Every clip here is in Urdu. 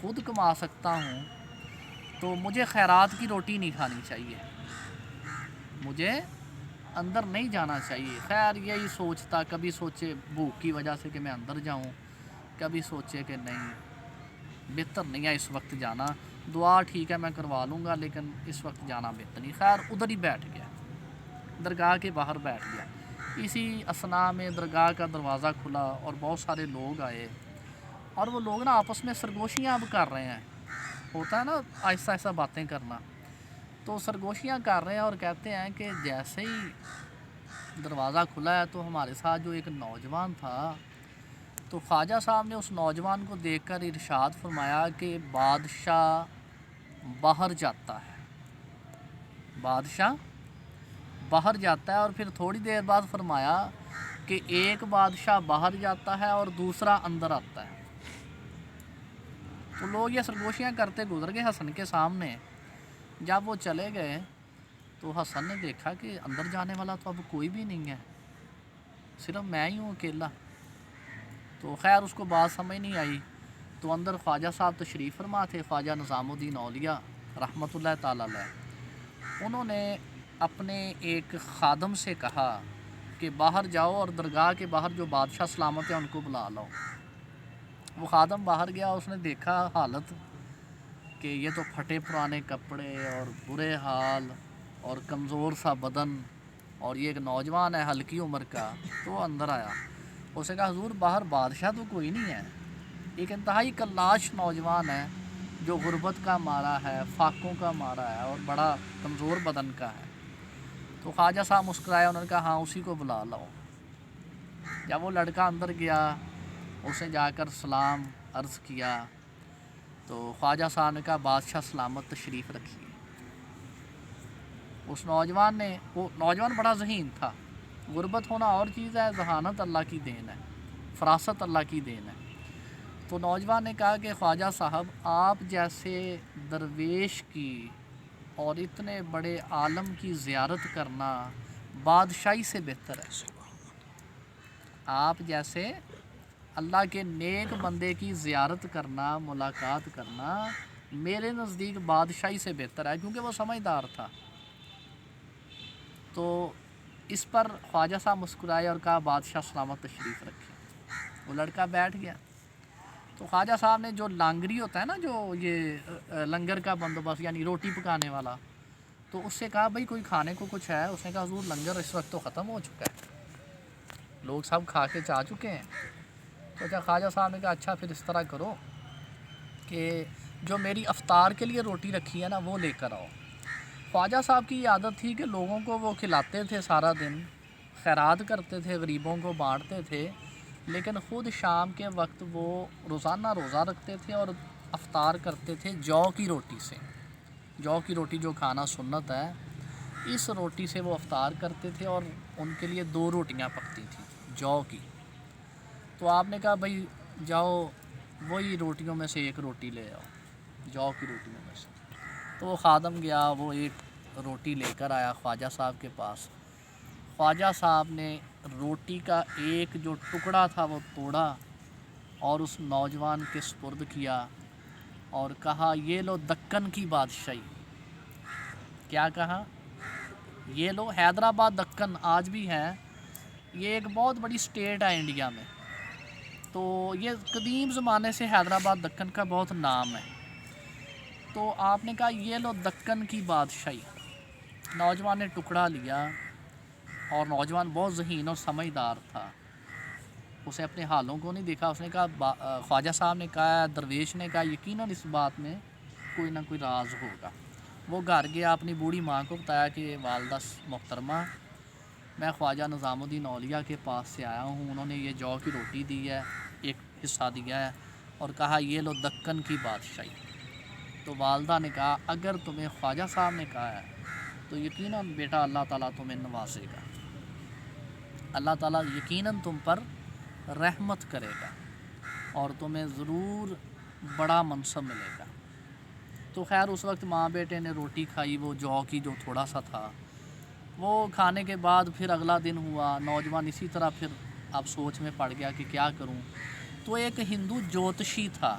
خود کما سکتا ہوں تو مجھے خیرات کی روٹی نہیں کھانی چاہیے، مجھے اندر نہیں جانا چاہیے۔ خیر یہی سوچتا، کبھی سوچے بھوک کی وجہ سے کہ میں اندر جاؤں، کبھی سوچے کہ نہیں بہتر نہیں ہے اس وقت جانا، دعا ٹھیک ہے میں کروا لوں گا لیکن اس وقت جانا بہتر نہیں۔ خیر ادھر ہی بیٹھ گیا، درگاہ کے باہر بیٹھ گیا۔ اسی اثناء میں درگاہ کا دروازہ کھلا اور بہت سارے لوگ آئے، اور وہ لوگ نا آپس میں سرگوشیاں اب کر رہے ہیں، ہوتا ہے نا آہستہ آہستہ باتیں کرنا، تو سرگوشیاں کر رہے ہیں اور کہتے ہیں کہ جیسے ہی دروازہ کھلا ہے تو ہمارے ساتھ جو ایک نوجوان تھا، تو خواجہ صاحب نے اس نوجوان کو دیکھ کر ارشاد فرمایا کہ بادشاہ باہر جاتا ہے، بادشاہ باہر جاتا ہے، اور پھر تھوڑی دیر بعد فرمایا کہ ایک بادشاہ باہر جاتا ہے اور دوسرا اندر آتا ہے۔ تو لوگ یہ سرگوشیاں کرتے گزر گئے حسن کے سامنے۔ جب وہ چلے گئے تو حسن نے دیکھا کہ اندر جانے والا تو اب کوئی بھی نہیں ہے، صرف میں ہی ہوں اکیلا۔ تو خیر اس کو بات سمجھ نہیں آئی، تو اندر خواجہ صاحب تشریف فرما تھے، خواجہ نظام الدین اولیاء رحمۃ اللہ تعالی علیہ۔ انہوں نے اپنے ایک خادم سے کہا کہ باہر جاؤ اور درگاہ کے باہر جو بادشاہ سلامت ہیں ان کو بلا لاؤ۔ وہ خادم باہر گیا، اس نے دیکھا حالت کہ یہ تو پھٹے پرانے کپڑے اور برے حال اور کمزور سا بدن، اور یہ ایک نوجوان ہے ہلکی عمر کا، تو وہ اندر آیا۔ اس نے کہا حضور باہر بادشاہ تو کوئی نہیں ہے، ایک انتہائی کلاش نوجوان ہے جو غربت کا مارا ہے، فاقوں کا مارا ہے اور بڑا کمزور بدن کا ہے۔ تو خواجہ صاحب مسکرایا، انہوں نے کہا ہاں اسی کو بلا لاؤ۔ جب وہ لڑکا اندر گیا، اس نے جا کر سلام عرض کیا، تو خواجہ صاحب نے کہا بادشاہ سلامت تشریف رکھیے۔ اس نوجوان نے، وہ نوجوان بڑا ذہین تھا، غربت ہونا اور چیز ہے، ذہانت اللہ کی دین ہے، فراست اللہ کی دین ہے۔ تو نوجوان نے کہا کہ خواجہ صاحب آپ جیسے درویش کی اور اتنے بڑے عالم کی زیارت کرنا بادشاہی سے بہتر ہے، آپ جیسے اللہ کے نیک بندے کی زیارت کرنا، ملاقات کرنا میرے نزدیک بادشاہی سے بہتر ہے، کیونکہ وہ سمجھدار تھا۔ تو اس پر خواجہ صاحب مسکرائے اور کہا بادشاہ سلامت تشریف رکھے۔ وہ لڑکا بیٹھ گیا۔ تو خواجہ صاحب نے جو لانگری ہوتا ہے نا، جو یہ لنگر کا بندوبست یعنی روٹی پکانے والا، تو اس سے کہا بھائی کوئی کھانے کو کچھ ہے؟ اس نے کہا حضور لنگر اس وقت تو ختم ہو چکا ہے، لوگ سب کھا کے چاہ چکے ہیں۔ تو اچھا خواجہ صاحب نے کہا اچھا پھر اس طرح کرو کہ جو میری افطار کے لیے روٹی رکھی ہے نا وہ لے کر آؤ۔ خواجہ صاحب کی یہ عادت تھی کہ لوگوں کو وہ کھلاتے تھے، سارا دن خیرات کرتے تھے، غریبوں کو بانٹتے تھے، لیکن خود شام کے وقت وہ روزانہ روزہ رکھتے تھے اور افطار کرتے تھے جو کی روٹی سے۔ جو کی روٹی جو کھانا سنت ہے، اس روٹی سے وہ افطار کرتے تھے، اور ان کے لیے 2 روٹیاں پکتی تھیں جو کی۔ تو آپ نے کہا بھائی جاؤ وہی روٹیوں میں سے ایک روٹی لے آؤ، جو کی روٹیوں میں سے۔ تو وہ خادم گیا، وہ ایک روٹی لے کر آیا خواجہ صاحب کے پاس۔ خواجہ صاحب نے روٹی کا ایک جو ٹکڑا تھا وہ توڑا اور اس نوجوان کے سپرد کیا اور کہا یہ لو دکن کی بادشاہی۔ کیا کہا؟ یہ لو، حیدرآباد دکن آج بھی ہے، یہ ایک بہت بڑی سٹیٹ ہے انڈیا میں، تو یہ قدیم زمانے سے حیدرآباد دکن کا بہت نام ہے۔ تو آپ نے کہا یہ لو دکن کی بادشاہی۔ نوجوان نے ٹکڑا لیا، اور نوجوان بہت ذہین اور سمجھدار تھا، اسے اپنے حالوں کو نہیں دیکھا۔ اس نے کہا خواجہ صاحب نے کہا، درویش نے کہا یقیناً اس بات میں کوئی نہ کوئی راز ہوگا۔ وہ گھر گیا، اپنی بوڑھی ماں کو بتایا کہ والدہ محترمہ میں خواجہ نظام الدین اولیاء کے پاس سے آیا ہوں، انہوں نے یہ جو کی روٹی دی ہے، ایک حصہ دیا ہے، اور کہا یہ لو دکن کی بادشاہی۔ تو والدہ نے کہا اگر تمہیں خواجہ صاحب نے کہا ہے تو یقیناً بیٹا اللہ تعالیٰ تمہیں نوازے گا، اللہ تعالیٰ یقیناً تم پر رحمت کرے گا اور تمہیں ضرور بڑا منصب ملے گا۔ تو خیر اس وقت ماں بیٹے نے روٹی کھائی، وہ جو کی جو تھوڑا سا تھا، وہ کھانے کے بعد پھر اگلا دن ہوا، نوجوان اسی طرح پھر اب سوچ میں پڑ گیا کہ کیا کروں۔ تو ایک ہندو جوتشی تھا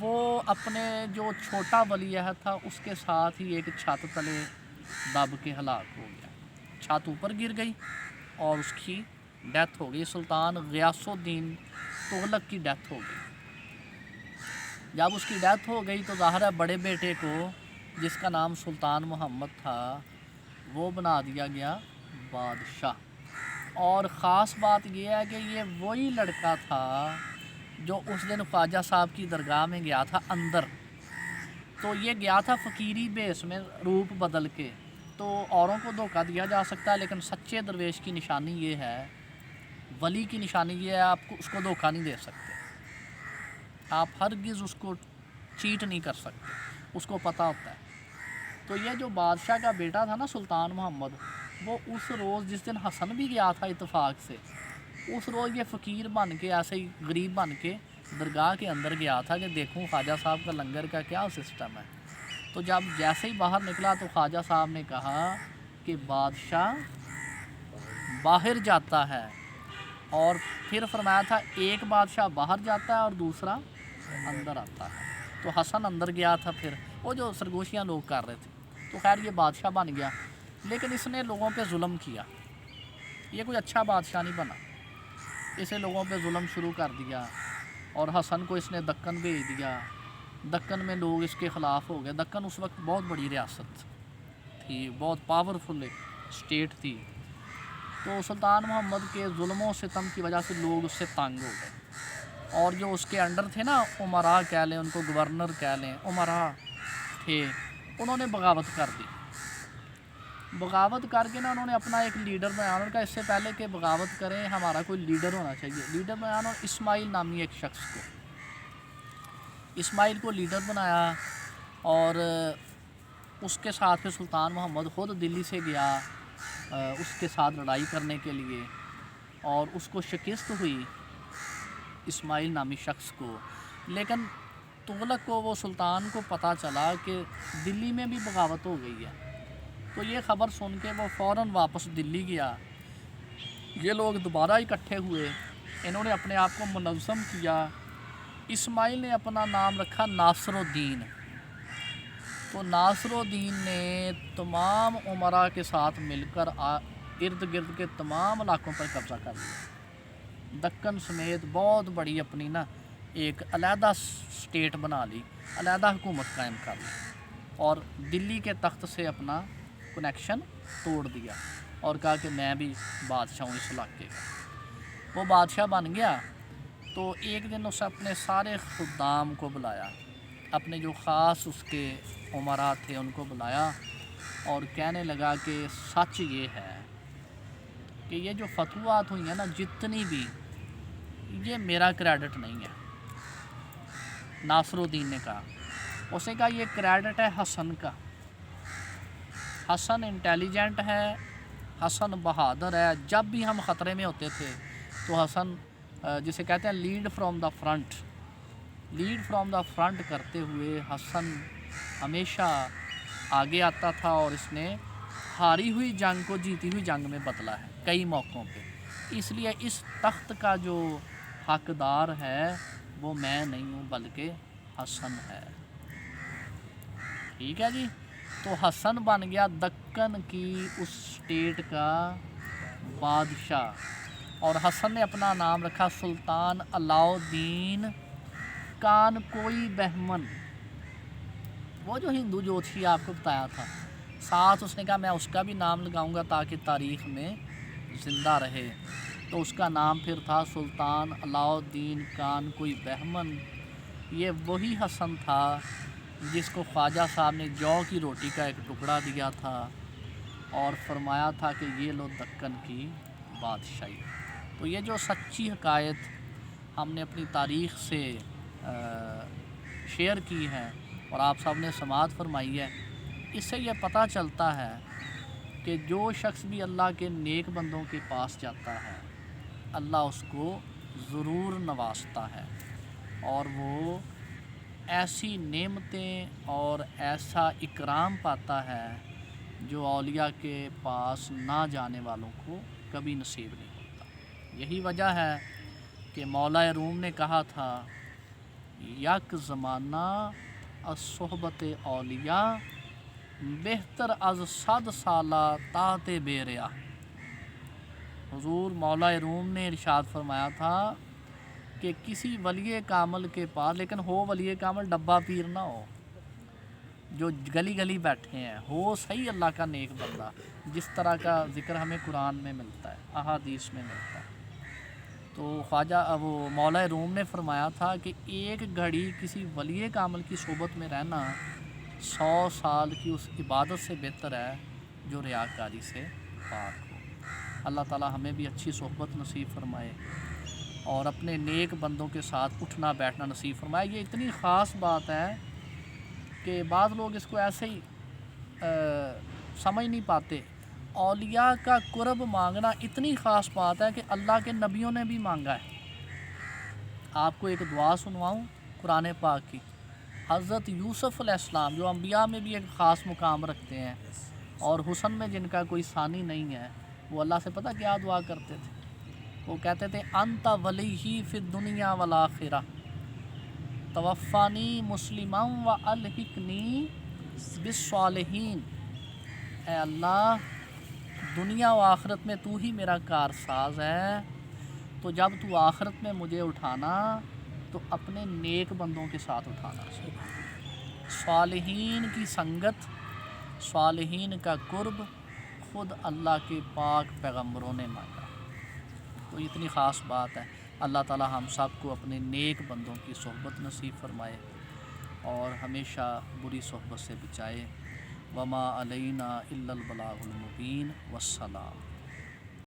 وہ اپنے جو چھوٹا ولی عہد تھا اس کے ساتھ ہی ایک چھت تلے دب کے ہلاک ہو گیا، چھت اوپر گر گئی اور اس کی ڈیتھ ہو گئی۔ سلطان غیاث الدین تغلق کی ڈیتھ ہو گئی۔ جب اس کی ڈیتھ ہو گئی تو ظاہر ہے بڑے بیٹے کو، جس کا نام سلطان محمد تھا، وہ بنا دیا گیا بادشاہ۔ اور خاص بات یہ ہے کہ یہ وہی لڑکا تھا جو اس دن خواجہ صاحب کی درگاہ میں گیا تھا اندر، تو یہ گیا تھا فقیری بیس میں روپ بدل کے، تو اوروں کو دھوکہ دیا جا سکتا ہے لیکن سچے درویش کی نشانی یہ ہے، ولی کی نشانی یہ ہے، آپ کو اس کو دھوکہ نہیں دے سکتے، آپ ہرگز اس کو چیٹ نہیں کر سکتے، اس کو پتہ ہوتا ہے۔ تو یہ جو بادشاہ کا بیٹا تھا نا سلطان محمد، وہ اس روز جس دن حسن بھی گیا تھا اتفاق سے، اس روز یہ فقیر بن کے، ایسے ہی غریب بن کے درگاہ کے اندر گیا تھا کہ دیکھوں خواجہ صاحب کا لنگر کا کیا سسٹم ہے۔ تو جب جیسے ہی باہر نکلا تو خواجہ صاحب نے کہا کہ بادشاہ باہر جاتا ہے، اور پھر فرمایا تھا ایک بادشاہ باہر جاتا ہے اور دوسرا اندر آتا ہے۔ تو حسن اندر گیا تھا، پھر وہ جو سرگوشیاں لوگ کر رہے تھے، تو خیر یہ بادشاہ بن گیا، لیکن اس نے لوگوں پہ ظلم کیا، یہ کوئی اچھا بادشاہ نہیں بنا، اسے لوگوں پہ ظلم شروع کر دیا، اور حسن کو اس نے دکن بھیج دیا۔ دکن میں لوگ اس کے خلاف ہو گئے۔ دکن اس وقت بہت بڑی ریاست تھی، بہت پاورفل اسٹیٹ تھی، تو سلطان محمد کے ظلم و ستم کی وجہ سے لوگ اس سے تنگ ہو گئے، اور جو اس کے انڈر تھے نا، امراء کہہ لیں ان کو، گورنر کہہ لیں، امراء تھے، انہوں نے بغاوت کر دی۔ بغاوت کر کے نا انہوں نے اپنا ایک لیڈر بنایا، انہوں نے کہا اس سے پہلے کہ بغاوت کریں ہمارا کوئی لیڈر ہونا چاہیے۔ لیڈر بنایا انہوں نے اسماعیل نامی ایک شخص کو، اسماعیل کو لیڈر بنایا، اور اس کے ساتھ پھر سلطان محمد خود دلی سے گیا اس کے ساتھ لڑائی کرنے کے لیے، اور اس کو شکست ہوئی اسماعیل نامی شخص کو۔ لیکن تغلق کو، وہ سلطان کو پتہ چلا کہ دلی میں بھی بغاوت ہو گئی ہے، تو یہ خبر سن کے وہ فوراً واپس دلی گیا۔ یہ لوگ دوبارہ اکٹھے ہوئے، انہوں نے اپنے آپ کو منظم کیا۔ اسماعیل نے اپنا نام رکھا ناصر الدین، تو ناصر الدین نے تمام امراء کے ساتھ مل کر ارد گرد کے تمام علاقوں پر قبضہ کر لیا، دکن سمیت بہت بڑی اپنی نا ایک علیحدہ اسٹیٹ بنا لی، علیحدہ حکومت قائم کر لی، اور دلی کے تخت سے اپنا کنیکشن توڑ دیا، اور کہا کہ میں بھی بادشاہ ہوں اس علاقے کا۔ وہ بادشاہ بن گیا، تو ایک دن اس اپنے سارے خدام کو بلایا، اپنے جو خاص اس کے امراء تھے ان کو بلایا، اور کہنے لگا کہ سچ یہ ہے کہ یہ جو فتوحات ہوئی ہیں نا جتنی بھی، یہ میرا کریڈٹ نہیں ہے۔ ناصر الدین نے کہا، اس نے کہا یہ کریڈٹ ہے حسن کا، حسن انٹیلیجنٹ ہے، حسن بہادر ہے، جب بھی ہم خطرے میں ہوتے تھے تو حسن جسے کہتے ہیں lead from the front, lead from the front کرتے ہوئے حسن ہمیشہ آگے آتا تھا، اور اس نے ہاری ہوئی جنگ کو جیتی ہوئی جنگ میں بدلا ہے کئی موقعوں پہ، اس لیے اس تخت کا جو حقدار ہے وہ میں نہیں ہوں بلکہ حسن ہے۔ ٹھیک ہے جی، تو حسن بن گیا دکن کی اس اسٹیٹ کا بادشاہ، اور حسن نے اپنا نام رکھا سلطان علاء الدین کانکوئی بہمن، وہ جو ہندو جوتشی آپ کو بتایا تھا، ساتھ اس نے کہا میں اس کا بھی نام لگاؤں گا تاکہ تاریخ میں زندہ رہے، تو اس کا نام پھر تھا سلطان علاء الدین کانکوئی بہمن۔ یہ وہی حسن تھا جس کو خواجہ صاحب نے جو کی روٹی کا ایک ٹکڑا دیا تھا، اور فرمایا تھا کہ یہ لو دکن کی بادشاہی۔ تو یہ جو سچی حکایت ہم نے اپنی تاریخ سے شیئر کی ہے اور آپ سب نے سماعت فرمائی ہے، اس سے یہ پتہ چلتا ہے کہ جو شخص بھی اللہ کے نیک بندوں کے پاس جاتا ہے، اللہ اس کو ضرور نوازتا ہے، اور وہ ایسی نعمتیں اور ایسا اکرام پاتا ہے جو اولیاء کے پاس نہ جانے والوں کو کبھی نصیب نہیں ہوتا۔ یہی وجہ ہے کہ مولا روم نے کہا تھا یک زمانہ از صحبت اولیاء بہتر از 100 سالہ طاعت بیریا۔ حضور مولا روم نے ارشاد فرمایا تھا کہ کسی ولی کامل کے پاس، لیکن ہو ولی کامل ڈبہ پیر نہ ہو جو گلی گلی بیٹھے ہیں، ہو صحیح اللہ کا نیک بندہ، جس طرح کا ذکر ہمیں قرآن میں ملتا ہے، احادیث میں ملتا ہے۔ تو خواجہ وہ مولا روم نے فرمایا تھا کہ ایک گھڑی کسی ولی کامل کی صحبت میں رہنا 100 سال کی اس عبادت سے بہتر ہے جو ریاکاری سے پاک ہو۔ اللہ تعالی ہمیں بھی اچھی صحبت نصیب فرمائے اور اپنے نیک بندوں کے ساتھ اٹھنا بیٹھنا نصیب فرمائے۔ یہ اتنی خاص بات ہے کہ بعض لوگ اس کو ایسے ہی سمجھ نہیں پاتے۔ اولیاء کا قرب مانگنا اتنی خاص بات ہے کہ اللہ کے نبیوں نے بھی مانگا ہے۔ آپ کو ایک دعا سنواؤں قرآن پاک کی۔ حضرت یوسف علیہ السلام جو انبیاء میں بھی ایک خاص مقام رکھتے ہیں اور حسن میں جن کا کوئی ثانی نہیں ہے، وہ اللہ سے پتہ کیا دعا کرتے تھے؟ وہ کہتے تھے انت ولیہ فی الدنیا والآخرہ توفانی مسلما و الحقنی بالصالحین۔ اے اللہ، دنیا و آخرت میں تو ہی میرا کارساز ہے، تو جب تو آخرت میں مجھے اٹھانا تو اپنے نیک بندوں کے ساتھ اٹھانا۔ صالحین کی سنگت، صالحین کا قرب خود اللہ کے پاک پیغمبروں نے مانگا۔ تو اتنی خاص بات ہے۔ اللہ تعالی ہم سب کو اپنے نیک بندوں کی صحبت نصیب فرمائے اور ہمیشہ بری صحبت سے بچائے۔ وما علینا الا البلاغ المبین۔ والسلام۔